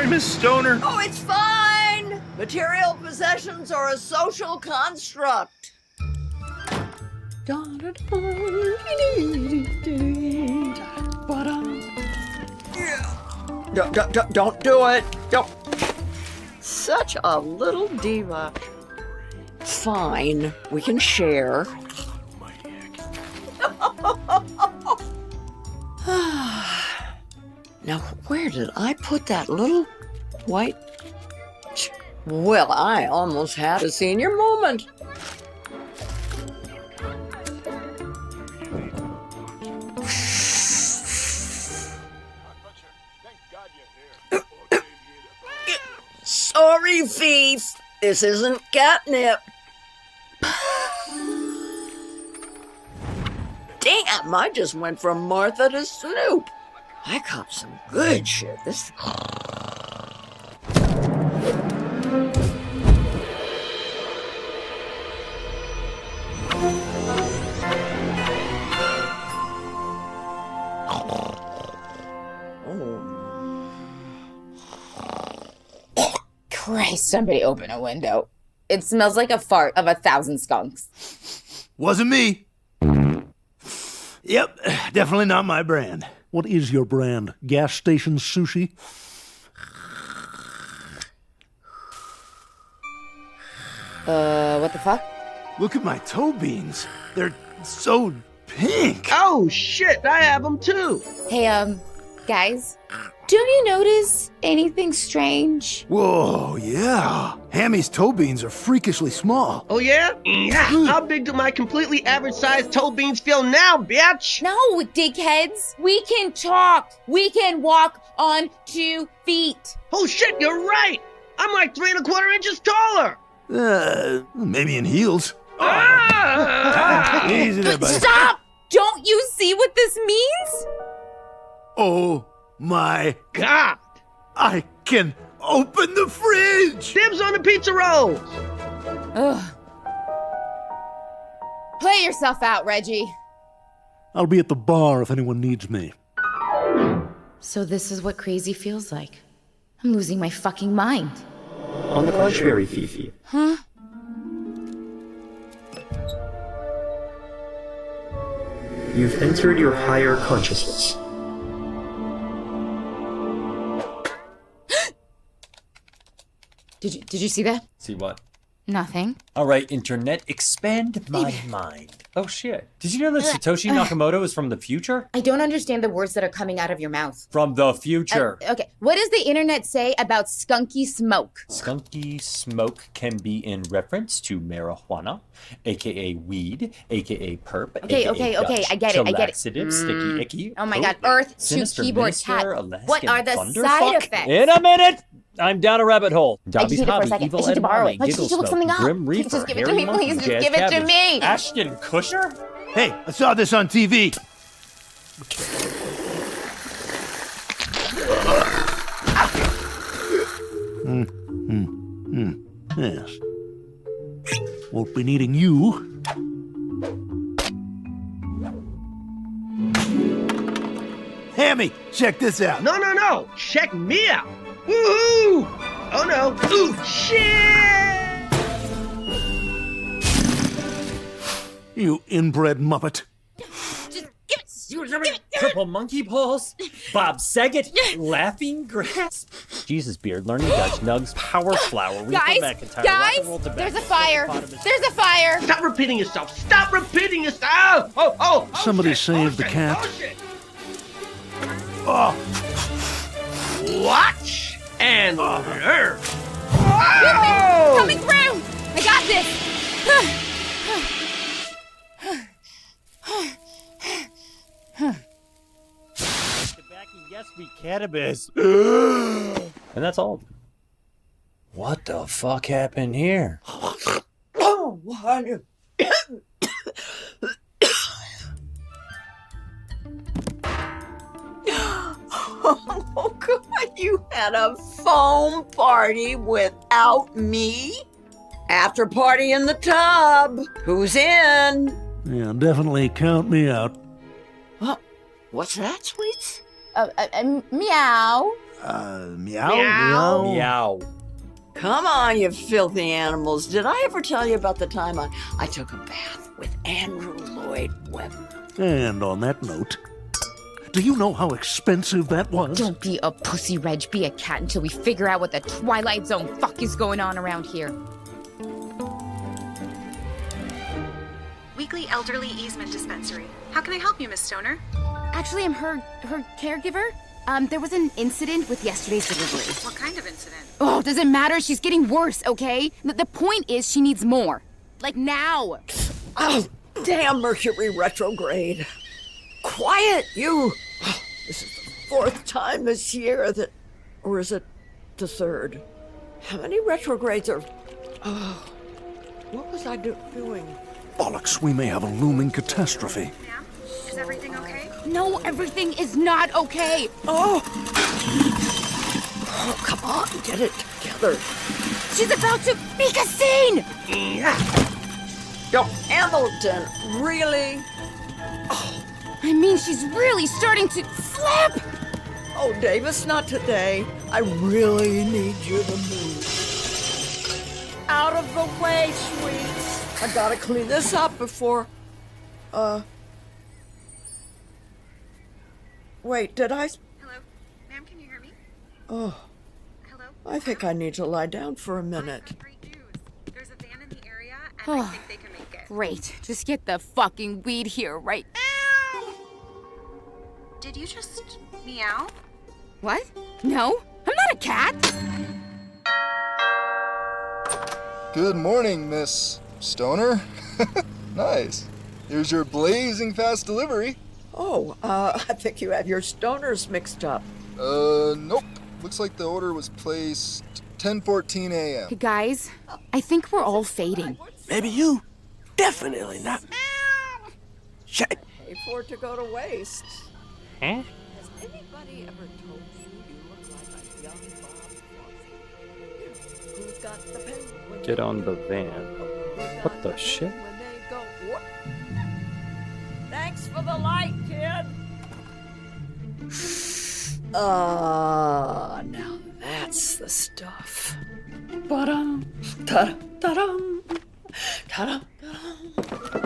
sorry, Miss Stoner. Oh, it's fine. Material possessions are a social construct. Don't do it. Don't. Such a little diva. Fine, we can share. Now, where did I put that little white... Well, I almost had a senior moment. Sorry, thief. This isn't catnip. Damn, I just went from Martha to Snoop. I caught some good shit. This... Christ, somebody open a window. It smells like a fart of 1,000 skunks. Wasn't me. Yep, definitely not my brand. What is your brand? Gas station sushi? What the fuck? Look at my toe beans. They're so pink. Oh, shit, I have them too. Hey, guys, don't you notice anything strange? Whoa, yeah. Hammy's toe beans are freakishly small. Oh, yeah? How big do my completely average-sized toe beans feel now, bitch? No, dickheads. We can talk. We can walk on 2 feet. Oh, shit, you're right. I'm like 3 1/4 inches taller. Maybe in heels. Easy there, buddy. Stop! Don't you see what this means? Oh my God! I can open the fridge! Dibs on the pizza rolls! Ugh. Play yourself out, Reggie. I'll be at the bar if anyone needs me. So this is what crazy feels like. I'm losing my fucking mind. On the contrary, Fifi. Huh? You've entered your higher consciousness. Did you see that? See what? Nothing. All right, internet, expand my mind. Oh shit. Did you know that Satoshi Nakamoto is from the future? I don't understand the words that are coming out of your mouth. From the future. Okay, what does the internet say about skunky smoke? Skunky smoke can be in reference to marijuana, aka weed, aka perp, Okay, aka okay, I get it. laxative, sticky icky. Oh my god, Earth to Sinister keyboard Minister, cat. Alaskan What are the Thunderfuck? side effects? In a minute! I'm down a rabbit hole. I just Dobby's need it for a hobby, second. evil I need to borrow edamame, it. Like, giggle just look smoke, something up. grim reaper, Just give it to hairy me, monkey, please. Just jazz give it to cabbage. me. Ashton Kutcher? Hey, I saw this on TV. Yes. Won't be needing you. Hammy, check this out. No. Check me out. Woohoo! Oh, no. Ooh, shit! You inbred muppet. Purple monkey paws, Bob Saget, laughing grass, Jesus beard, learning Dutch, Nugs, power flower, Reba McEntire, rock and roll tobacco, there's a fire. hippopotamus. There's a fire. Stop repeating yourself. Stop repeating yourself. Oh, Somebody shit. save the Shit. cat. Shit. Oh. Watch and learn. Oh! Coming through. I got this. Yes, we cannabis. And that's all. What the fuck happened here? Oh, what? Oh, God, you had a foam party without me? After party in the tub. Who's in? Yeah, definitely count me out. What's that, sweets? Meow. Meow? Meow. Meow. Come on, you filthy animals. Did I ever tell you about the time I took a bath with Andrew Lloyd Webber? And on that note, do you know how expensive that was? Don't be a pussy, Reg. Be a cat until we figure out what the Twilight Zone fuck is going on around here. Weekly Elderly Easement Dispensary. How can I help you, Miss Stoner? Actually, I'm her caregiver. There was an incident with yesterday's delivery. What kind of incident? Oh, doesn't matter. She's getting worse, okay? The point is she needs more. Like now. Oh, damn Mercury retrograde. Quiet, you. Oh, this is the 4th time this year that... Or is it the 3rd? How many retrogrades are... Oh, what was I doing? Bollocks, we may have a looming catastrophe. Ma'am, is everything okay? No, everything is not okay. Oh, come on, get it together. She's about to make a scene. Yo, Hamilton, really? I mean, she's really starting to slip. Oh, Davis, not today. I really need you to move. Out of the way, sweets. I gotta clean this up before... Wait, did I... Hello? Ma'am, can you hear me? Oh, Hello? I think I need to lie down for a I minute. have great news. There's a van in the area, and I think they can make it. Great. Just get the fucking weed here right now. Did you just meow? What? No, I'm not a cat. Good morning, Miss Stoner. Nice. Here's your blazing fast delivery. Oh, I think you have your stoners mixed up. Nope. Looks like the order was placed 10:14 a.m. Hey guys, I think we're all fading. Maybe you. Definitely not. Shit. Pay for it to go to waste. Huh? Has anybody ever told you you look like a young Bob Fosse? Who's got the pen when Get they on the go? van. Who's What got the pen shit? when they go? What? Thanks for the light, kid. Now that's the stuff. Ba-dum, ta-dum, ta-dum, ta-dum, ta-dum.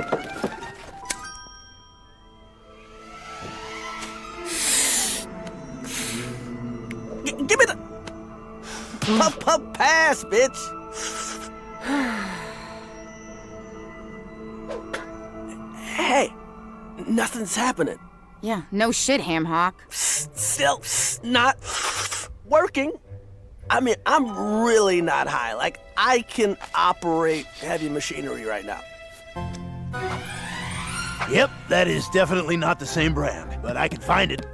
Give me the... Puff pass, bitch. Hey, nothing's happening. Yeah, no shit, Ham Hock. Still not working. I mean, I'm really not high. Like, I can operate heavy machinery right now. Yep, that is definitely not the same brand, but I can find it.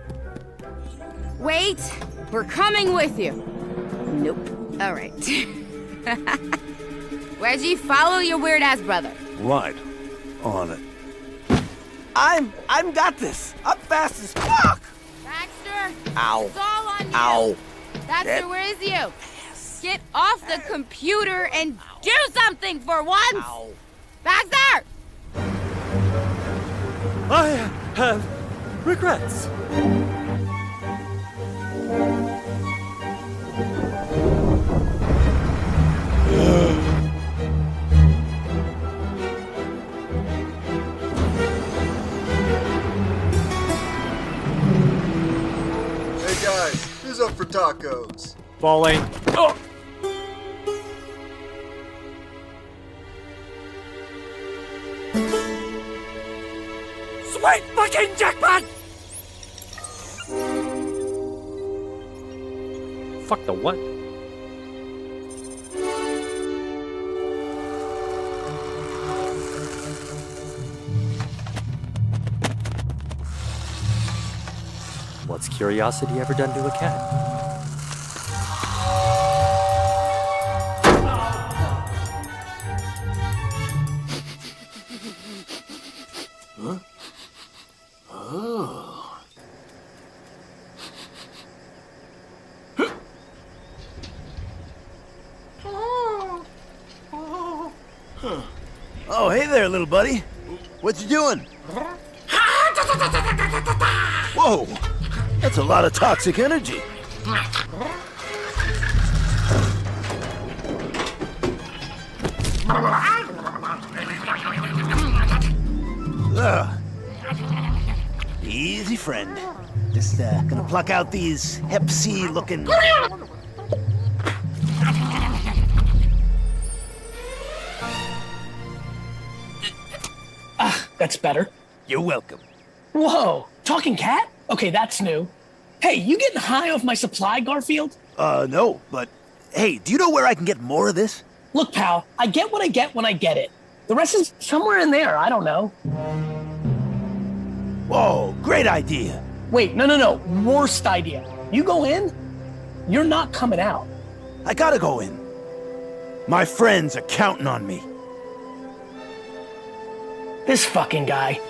Wait, we're coming with you. Nope. All right. Wedgie, follow your weird ass brother. Right. On it. I'm got this. I'm fast as fuck. Baxter, Ow. it's all on you. Ow. Baxter, where is you? Get off the computer and do something for once. Ow. Baxter! I have regrets. Hey guys, who's up for tacos? Falling. Oh! Sweet fucking jackpot! Fuck the what? What's curiosity ever done to a cat? Oh, hey there, little buddy. What you doing? Whoa, that's a lot of toxic energy. friend. Just gonna pluck out these Hep C looking. That's better. You're welcome. Whoa, talking cat? Okay, that's new. Hey, you getting high off my supply, Garfield? No, but hey, do you know where I can get more of this? Look, pal, I get what I get when I get it. The rest is somewhere in there, I don't know. Whoa, great idea. Wait, no, worst idea. You go in, you're not coming out. I gotta go in. My friends are counting on me. This fucking guy.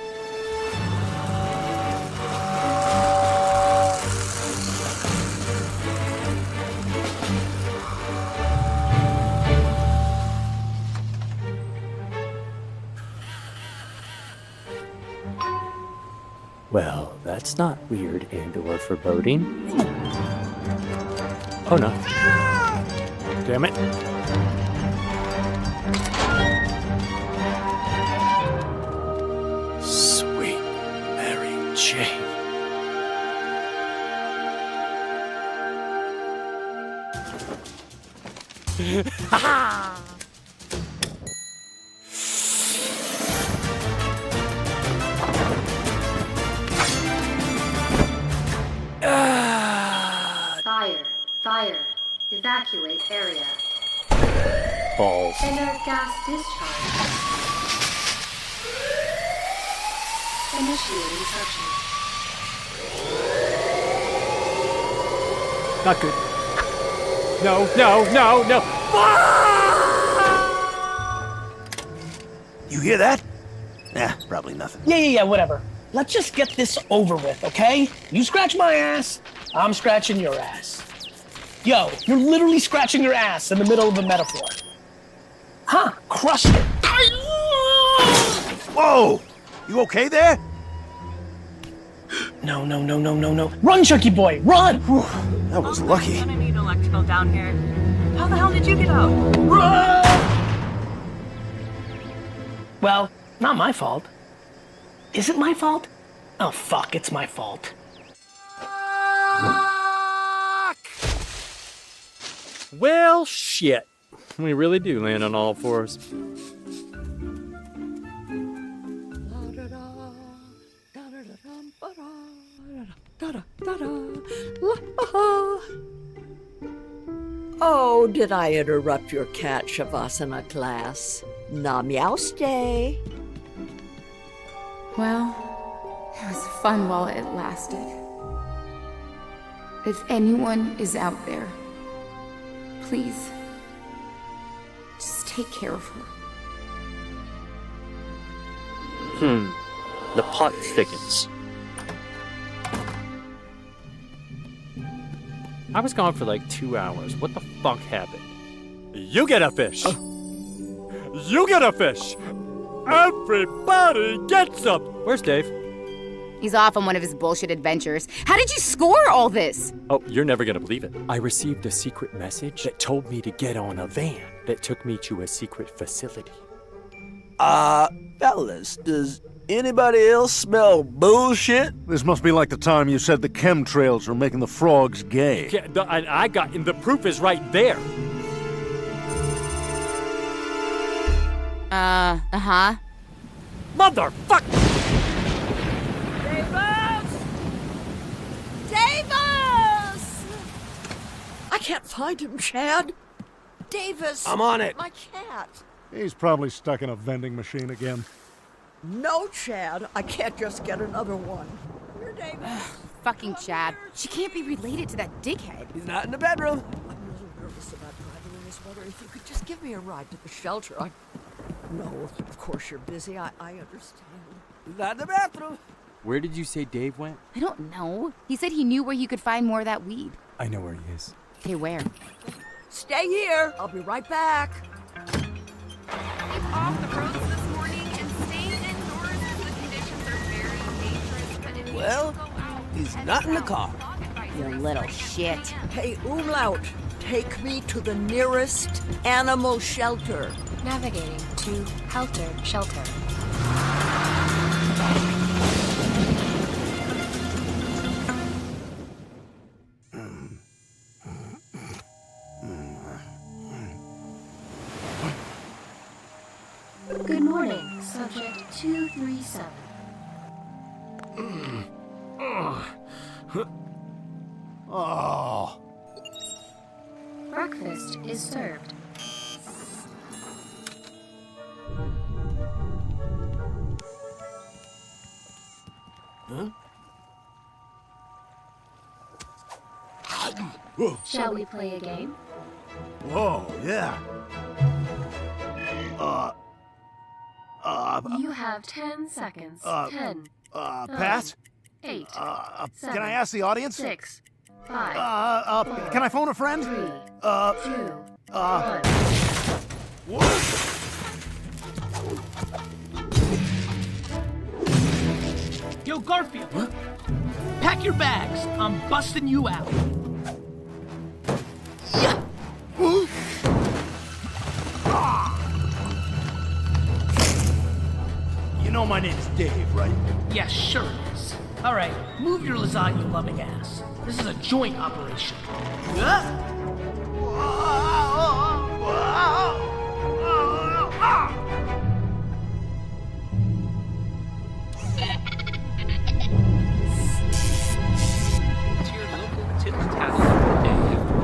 Well, that's not weird and/or foreboding. Oh no. Damn it. Sweet Mary Jane. Fire. Evacuate area. Balls. Inert gas discharge. Initiating suction. Not good. No. You hear that? Nah, probably nothing. Yeah, whatever. Let's just get this over with, okay? You scratch my ass, I'm scratching your ass. Yo, you're literally scratching your ass in the middle of a metaphor. Huh, crushed it. Whoa! You okay there? No. Run, Chucky boy, run! Whew, that was lucky. I'm gonna need electrical down here. How the hell did you get out? Run! Well, not my fault. Is it my fault? Oh, fuck, it's my fault. Well, shit. We really do land on all fours. Oh, did I interrupt your cat Shavasana class? Namaste. Well, it was fun while it lasted. If anyone is out there, please, just take care of her. The plot thickens. I was gone for like 2 hours. What the fuck happened? You get a fish! You get a fish! Everybody gets some! Where's Dave? He's off on one of his bullshit adventures. How did you score all this? Oh, you're never gonna believe it. I received a secret message that told me to get on a van that took me to a secret facility. Fellas, does anybody else smell bullshit? This must be like the time you said the chemtrails were making the frogs gay. Yeah, and the proof is right there. Uh-huh. Motherfuck! Davis! I can't find him, Chad. Davis! I'm on it. My cat. He's probably stuck in a vending machine again. No, Chad. I can't just get another one. Here, Davis. Fucking Chad. She can't be related to that dickhead. He's not in the bedroom. I'm really nervous about driving in this weather. If you could just give me a ride to the shelter. No, of course you're busy. I understand. He's not in the bathroom. Where did you say Dave went? I don't know. He said he knew where he could find more of that weed. I know where he is. Okay, where? Stay here. I'll be right back. Keep off the roads this morning and stay indoors as the conditions are very dangerous. But if Well, you go out, he's not in the car. You little shit. Hey, Umlaut, take me to the nearest animal shelter. Navigating to Helter Shelter. Good morning, subject 237. Oh. Breakfast is served. Huh? Shall we play a game? Whoa, yeah. You have 10 seconds. 10. Pass? 8. Can I ask the audience? 6. 5. Can I phone a friend? 3. 2. 1. Yo, Garfield. What? Pack your bags. I'm busting you out. Yeah. You know my name's Dave, right? Yeah, sure it is. All right, move your lasagna-loving ass. This is a joint operation. It's your local tip-tattle day after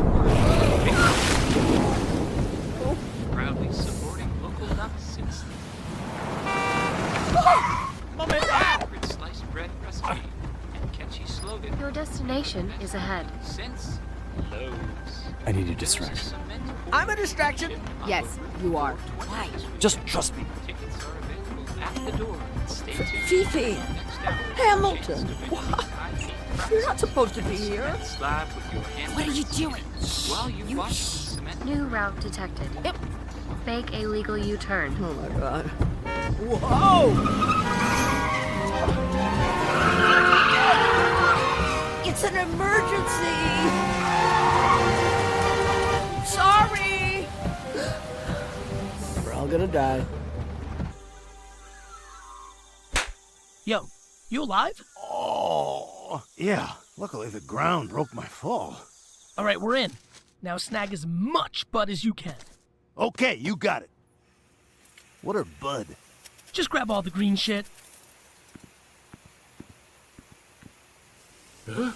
work. Proudly supporting local nuts since the sliced bread recipe and catchy slogan. Your destination is ahead. Since Lowe's. I need a distraction. I'm a distraction. Yes, you are. Why? Just trust me. Tickets are available at the door. Stay tuned. Fifi, Hamilton, you're not supposed to be here. What are you doing? While you watch cement. New route detected. Yep. Make a legal U-turn. Oh my god. Whoa! It's an emergency! Sorry! We're all gonna die. Yo, you alive? Oh, yeah. Luckily the ground broke my fall. All right, we're in. Now snag as much bud as you can. Okay, you got it. What are bud? Just grab all the green shit. Huh?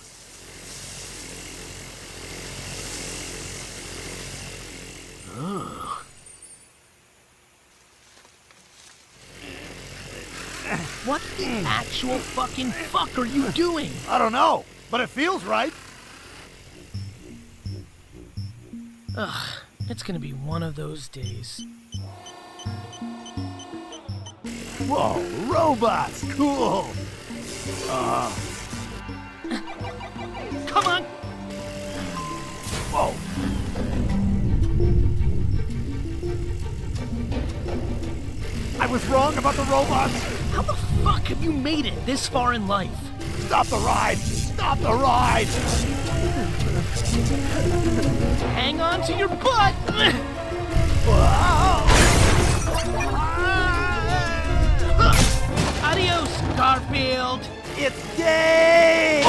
Oh. What the actual fucking fuck are you doing? I don't know, but it feels right. Ugh, it's gonna be one of those days. Whoa, robots, cool. Come on. Whoa. I was wrong about the robots. How the fuck have you made it this far in life? Stop the ride! Stop the ride! Hang on to your butt! Adios, Garfield! It's Dave!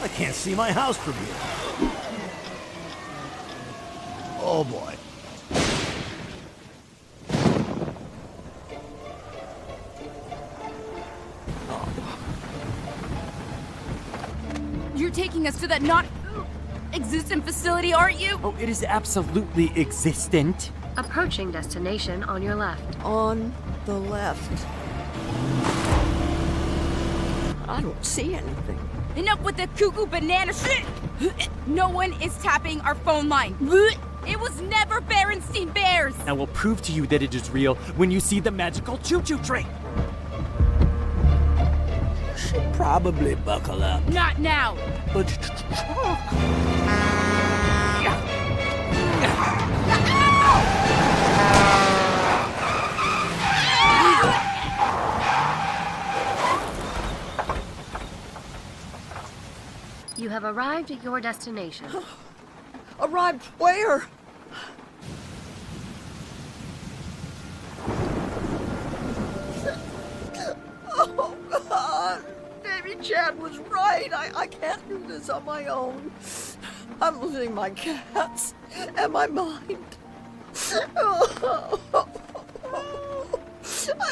I can't see my house from here. Oh boy. You're taking us to that non-existent facility, aren't you? Oh, it is absolutely existent. Approaching destination on your left. On the left. I don't see anything. Enough with the cuckoo banana shit! No one is tapping our phone line. It was never Berenstein Bears! I will prove to you that it is real when you see the magical choo-choo train. Should probably buckle up. Not now! But You have arrived at your destination. Arrived where? Oh, God. Davy Chad was right. I can't do this on my own. I'm losing my cats and my mind. I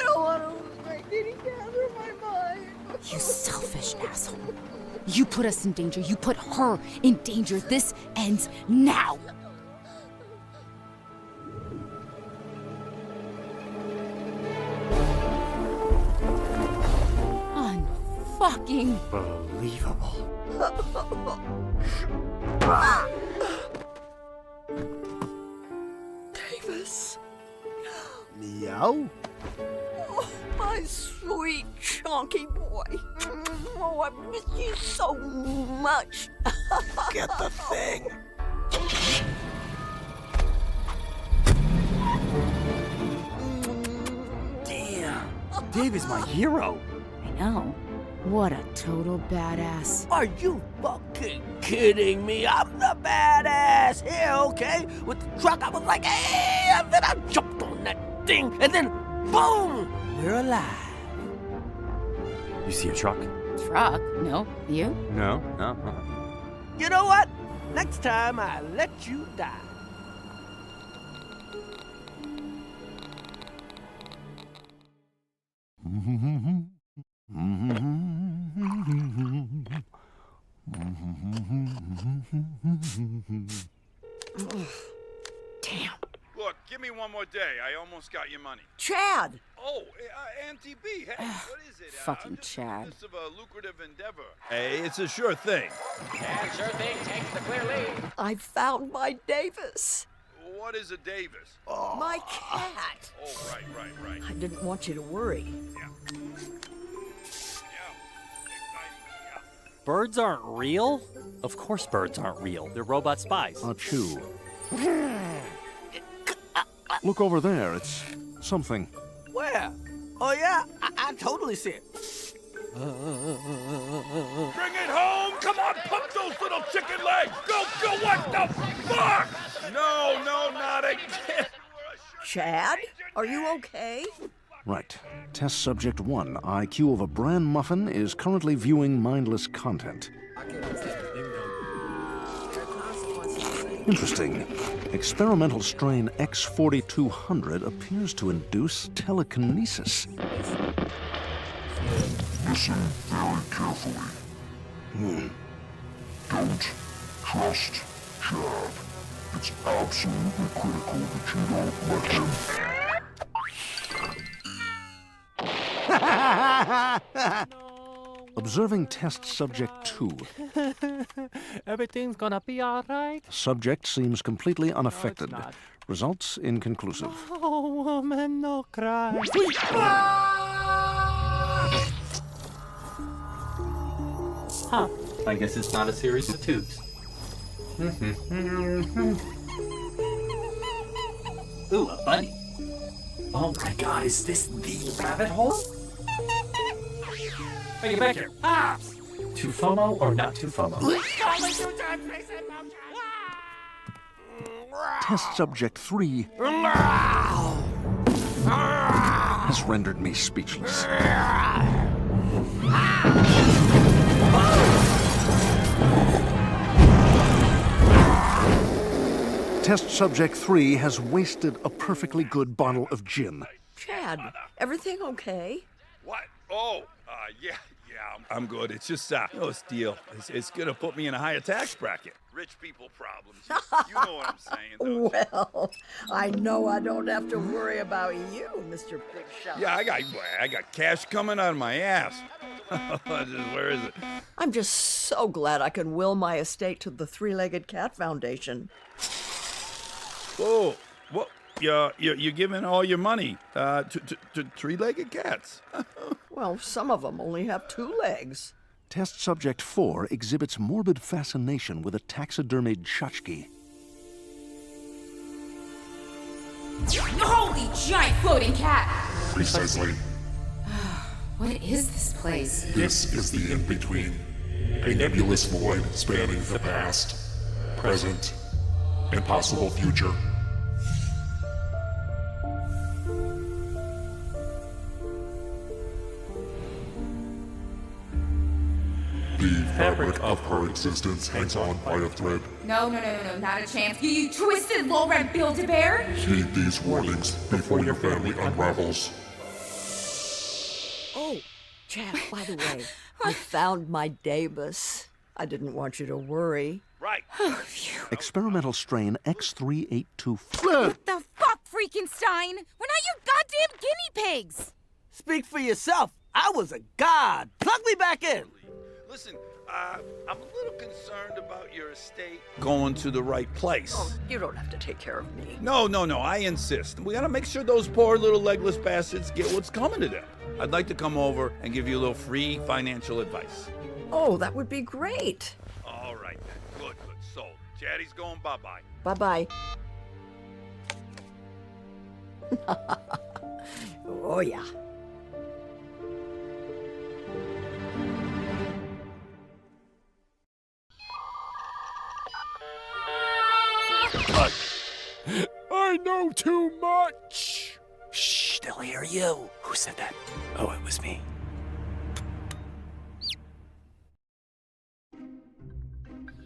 don't want to lose my kitty cat or my mind. You selfish asshole. You put us in danger. You put her in danger. This ends now. Unfucking believable. Davis. Meow? Oh, my sweet, chunky boy. Oh, I miss you so much. Get the thing. Damn. Dave is my hero. I know. What a total badass. Are you fucking kidding me? I'm the badass here, okay? With the truck, I was like, hey, and then I jumped on that thing, and then boom, we're alive. You see a truck? Truck? No. You? No. You know what? Next time I let you die. Damn. Look, give me one more day. I almost got your money. Chad! Oh, Auntie B, hey, what is it? Fucking Chad. This of a lucrative endeavor. Hey, it's a sure thing. And sure thing takes the clear lead. I found my Davis. What is a Davis? My cat. Oh, right. I didn't want you to worry. Birds aren't real? Of course birds aren't real. They're robot spies. Achoo. Look over there. It's something. Where? Oh, yeah, I totally see it. Bring it home! Come on, pump those little chicken legs! Go, what the fuck? No, not again. Chad, are you okay? Right. Test subject 1, IQ of a bran muffin, is currently viewing mindless content. Interesting. Experimental strain X4200 appears to induce telekinesis. Listen very carefully. Don't trust Chad. It's absolutely critical that you don't let him. Observing test subject 2. Everything's gonna be alright. Subject seems completely unaffected. Results inconclusive. Oh, woman, no cry. Huh. I guess it's not a series of tubes. Ooh, a bunny. Oh my god, is this the rabbit hole? Hey, get back here. Ah! Too FOMO or not too FOMO? Test subject 3 has rendered me speechless. Test subject 3 has wasted a perfectly good bottle of gin. Chad, everything okay? What? Oh, yeah, I'm good. It's just, this deal. It's gonna put me in a higher tax bracket. Rich people problems. You know what I'm saying, don't you? Well, I know I don't have to worry about you, Mr. Big Shot. Yeah, I got cash coming out of my ass. Where is it? I'm just so glad I can will my estate to the Three-Legged Cat Foundation. Whoa, what? You're giving all your money to three-legged cats? Well, some of them only have 2 legs. Test subject 4 exhibits morbid fascination with a taxidermied tchotchke. Holy giant floating cat! Precisely. What is this place? This is the in-between. A nebulous void spanning the past, present, and possible future. The fabric of her existence hangs on by a thread. No, not a chance. You twisted low-rent Build-A-Bear? Heed these warnings before your family unravels. Oh, Chad, by the way, I found my Davis. I didn't want you to worry. Right. Experimental strain X382. What the fuck, Freakenstein? We're not your goddamn guinea pigs! Speak for yourself. I was a god. Plug me back in. Listen, I'm a little concerned about your estate going to the right place. Oh, you don't have to take care of me. No, I insist. We gotta make sure those poor little legless bastards get what's coming to them. I'd like to come over and give you a little free financial advice. Oh, that would be great. All right, then. Good. So, Chatty's going bye-bye. Bye-bye. Oh, yeah. I know too much! Shh, they'll hear you. Who said that? Oh, it was me.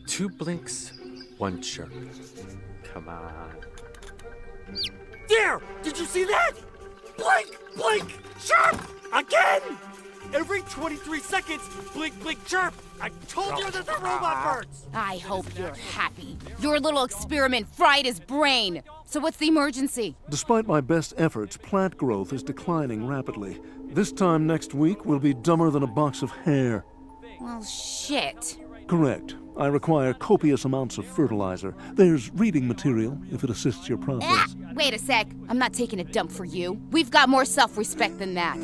Two blinks, one chirp. Come on. There! Did you see that? Blink, blink, chirp! Again! Every 23 seconds, blink, blink, chirp! I told you that the robot birds! I hope you're happy. Your little experiment fried his brain. So what's the emergency? Despite my best efforts, plant growth is declining rapidly. This time next week, we'll be dumber than a box of hair. Well, shit. Correct. I require copious amounts of fertilizer. There's reading material if it assists your process. Wait a sec. I'm not taking a dump for you. We've got more self-respect than that.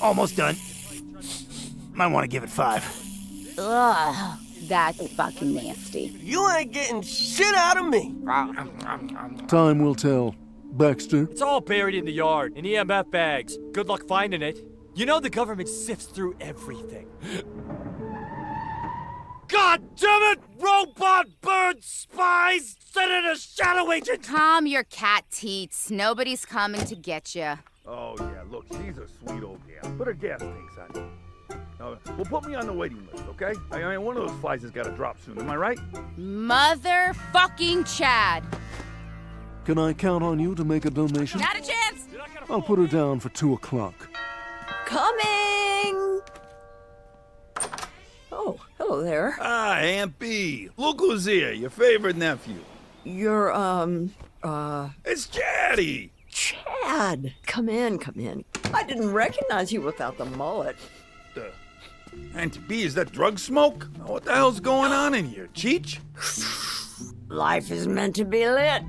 Almost done. Might want to give it 5. Ugh, that's fucking nasty. You ain't getting shit out of me. Time will tell. Baxter? It's all buried in the yard, in EMF bags. Good luck finding it. You know the government sifts through everything. God damn it! Robot bird spies! Send in a shadow agent! Calm your cat teats. Nobody's coming to get you. Oh, yeah, look, she's a sweet old gal. Put her gas tanks on. Well, put me on the waiting list, okay? I mean, one of those flies has got to drop soon, am I right? Motherfucking Chad. Can I count on you to make a donation? Not a chance! I'll put her down for 2 o'clock. Coming! Oh, hello there. Ah, Aunt B. Look who's here, your favorite nephew. You're, It's Chatty! Chad! Come in. I didn't recognize you without the mullet. Auntie B, is that drug smoke? What the hell's going on in here? Cheech? Life is meant to be lit.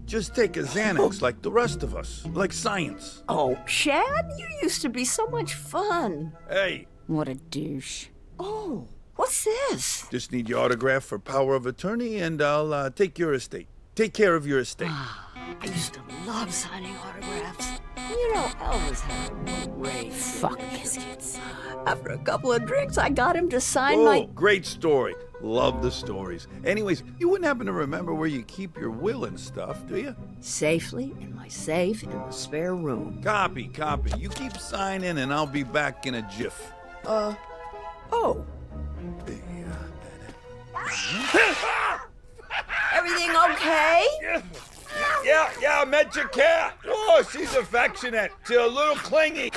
Just take a Xanax like the rest of us. Like science. Oh, Chad, you used to be so much fun. Hey. What a douche. Oh, what's this? Just need your autograph for power of attorney and I'll take your estate. Take care of your estate. I used to love signing autographs. You know, Elvis had a great fuck biscuits. After a couple of drinks, I got him to sign my... great story. Love the stories. Anyways, you wouldn't happen to remember where you keep your will and stuff, do you? Safely in my safe in the spare room. Copy. You keep signing and I'll be back in a jiff. Oh. Everything okay? Yeah, I met your cat. Oh, she's affectionate. She's a little clingy.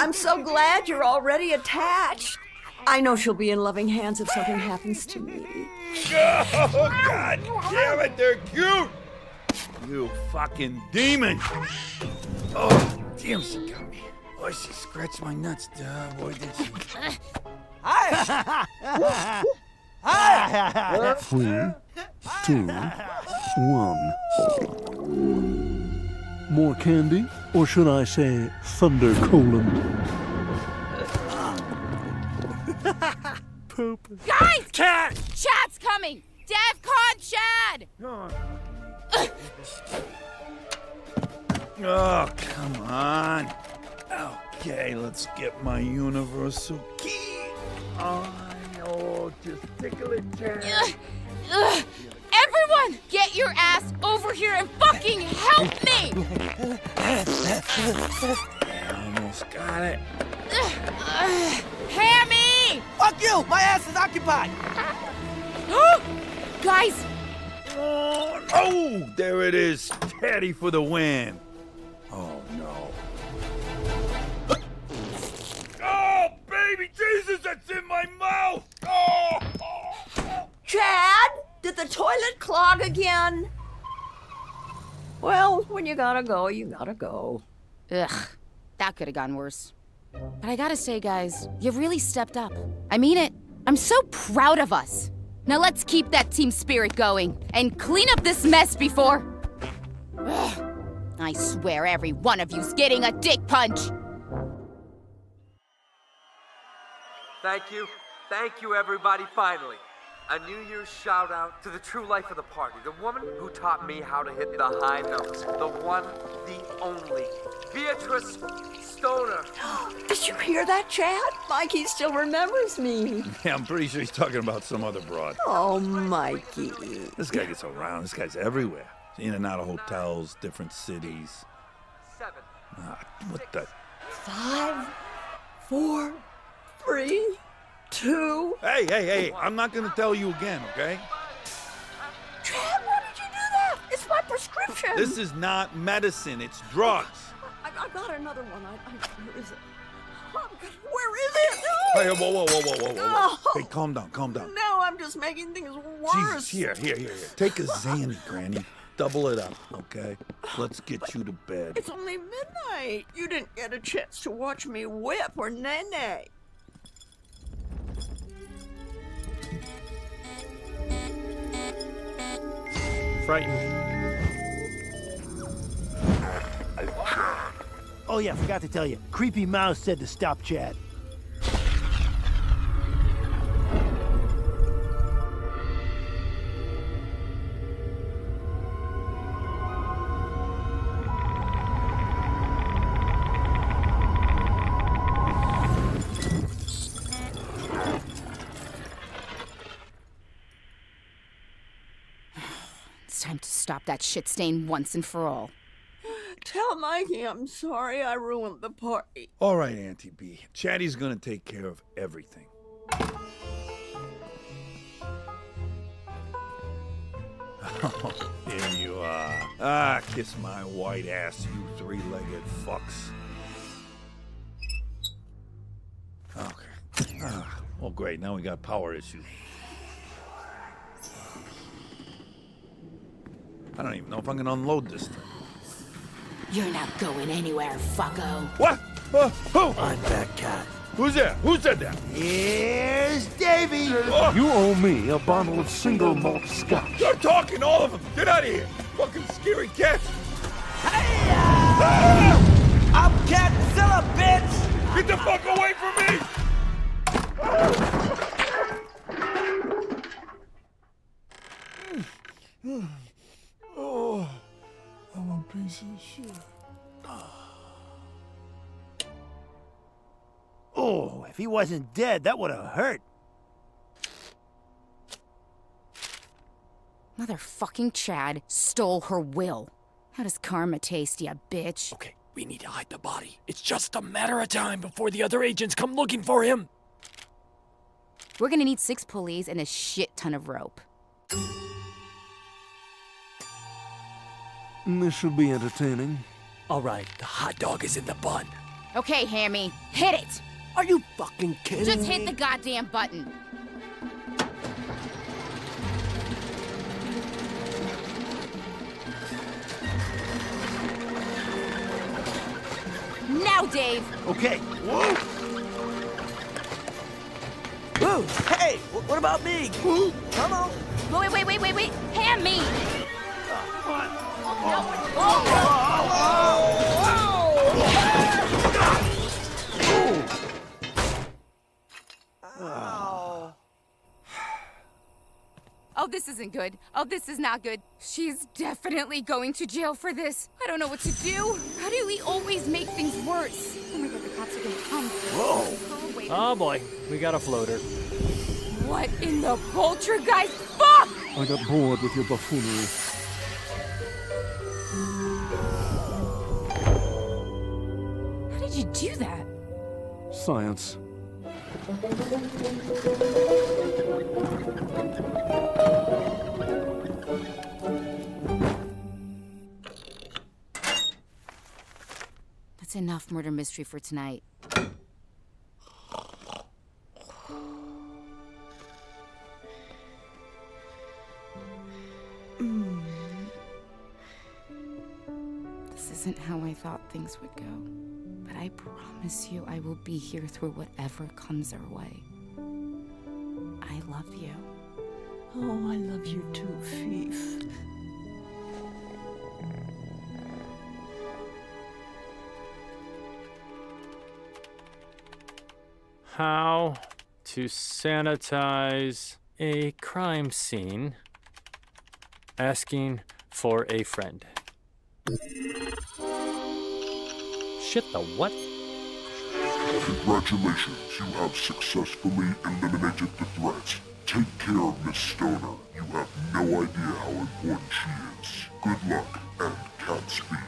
I'm so glad you're already attached. I know she'll be in loving hands if something happens to me. Oh, God damn it, they're cute. You fucking demon. Oh, damn, she got me. Oh, she scratched my nuts. Boy, did she. Hi. 3, 2, 1. More candy? Or should I say thunder colon? Poop. Guys! Cat! Chad's coming! DEFCON Chad! Oh, come on. Okay, let's get my universal key on. Oh, just tickle it, Chad. Everyone, get your ass over here and fucking help me! Almost got it. Hammy! Fuck you! My ass is occupied! Guys! Oh, there it is. Teddy for the win. Oh, no. Oh, baby Jesus, that's in my mouth! Oh! Chad, did the toilet clog again? Well, when you gotta go, you gotta go. Ugh, that could have gone worse. But I gotta say, guys, you really stepped up. I mean it. I'm so proud of us. Now let's keep that team spirit going and clean up this mess before... Ugh, I swear every one of you's getting a dick punch. Thank you everybody, finally. A New Year's shout out to the true life of the party, the woman who taught me how to hit the high notes, the one, the only, Beatrice Stoner. Did you hear that, Chad? Mikey still remembers me. Yeah, I'm pretty sure he's talking about some other broad. Oh, Mikey. This guy gets around. This guy's everywhere. In and out of hotels, different cities. 7. What the? 5, 4, 3, 2. Hey, I'm not gonna tell you again, okay? Chad, why did you do that? It's my prescription. This is not medicine, it's drugs. I got another one. Where is it? Oh, God, where is it? Oh. Hey, whoa. Oh. Hey, calm down. No, I'm just making things worse. Jesus, here. Take a Xanny, Granny. Double it up, okay? Let's get you to bed. It's only midnight. You didn't get a chance to watch me whip or nay-nay. Frightened. Oh yeah, forgot to tell you. Creepy Mouse said to stop Chad. It's time to stop that shit stain once and for all. Tell Mikey I'm sorry I ruined the party. All right, Auntie B. Chatty's gonna take care of everything. Oh, here you are. Kiss my white ass, you three-legged fucks. Okay. Oh, great. Now we got power issues. I don't even know if I'm gonna unload this thing. You're not going anywhere, fucko. What? Who? I'm that cat. Who's there? Who said that? Here's Davy. You owe me a bottle of single malt scotch. You're talking, all of them. Get out of here. Fucking scary cats. I'm Catzilla, bitch! Get the fuck away from me! Oh, I'm a piece of shit. Oh, if he wasn't dead, that would have hurt. Motherfucking Chad stole her will. How does karma taste, ya bitch? Okay, we need to hide the body. It's just a matter of time before the other agents come looking for him. We're gonna need 6 pulleys and a shit ton of rope. This should be entertaining. All right, the hot dog is in the bun. Okay, Hammy, hit it! Are you fucking kidding Just me? hit the goddamn button. Now, Dave! Okay. Whoa! Whoa! Hey, what about me? Come on! Wait. Hammy! Oh, this isn't good. Oh, this is not good. She's definitely going to jail for this. I don't know what to do. How do we always make things worse? Oh my god, the cops are gonna come. Whoa! Wait. Oh boy, we got a floater. What in the poltergeist? Fuck! I got bored with your buffoonery. How did you do that? Science. That's enough murder mystery for tonight. This isn't how I thought things would go, but I promise you I will be here through whatever comes our way. I love you. Oh, I love you too, Fief. How to sanitize a crime scene. Asking for a friend. Shit, the what? Congratulations, you have successfully eliminated the threat. Take care of Miss Stoner. You have no idea how important she is. Good luck and Godspeed.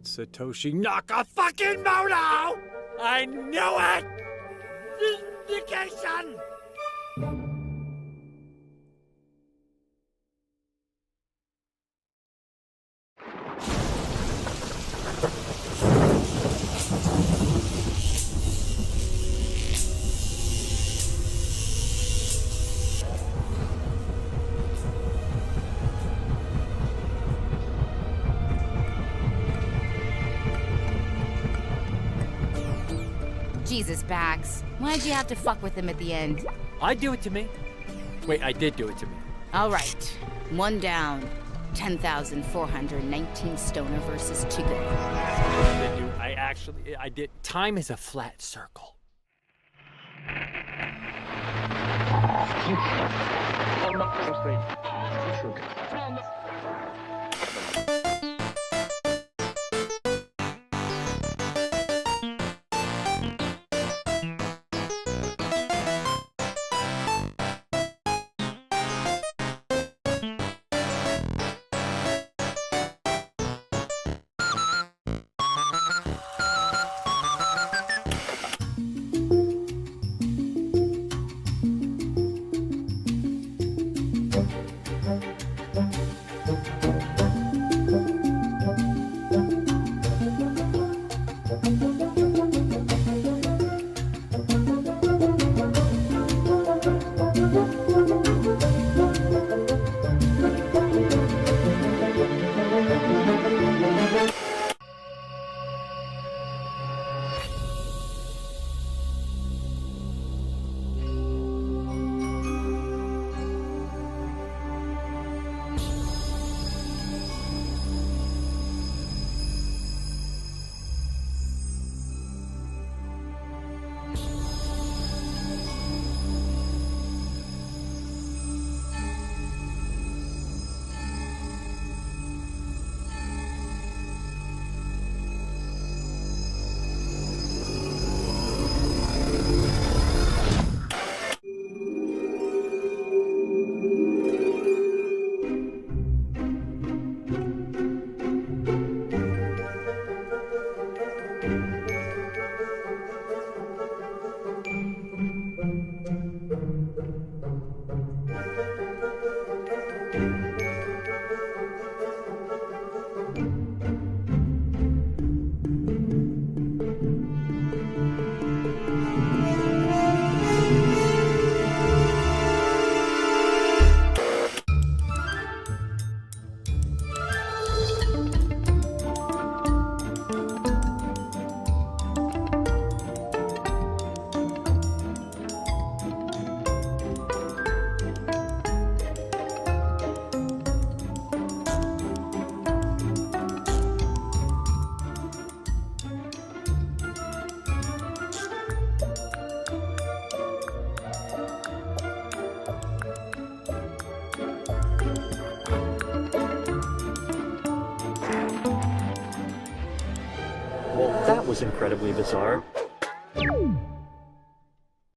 Satoshi Naka-fucking-moto! I knew it! Vindication! Jesus, Bax. Why'd you have to fuck with him at the end? I do it to me. Wait, I did do it to me. All right. One down. 10,419 Stoner versus 2 go. I did. Time is a flat circle. Well, that was incredibly bizarre.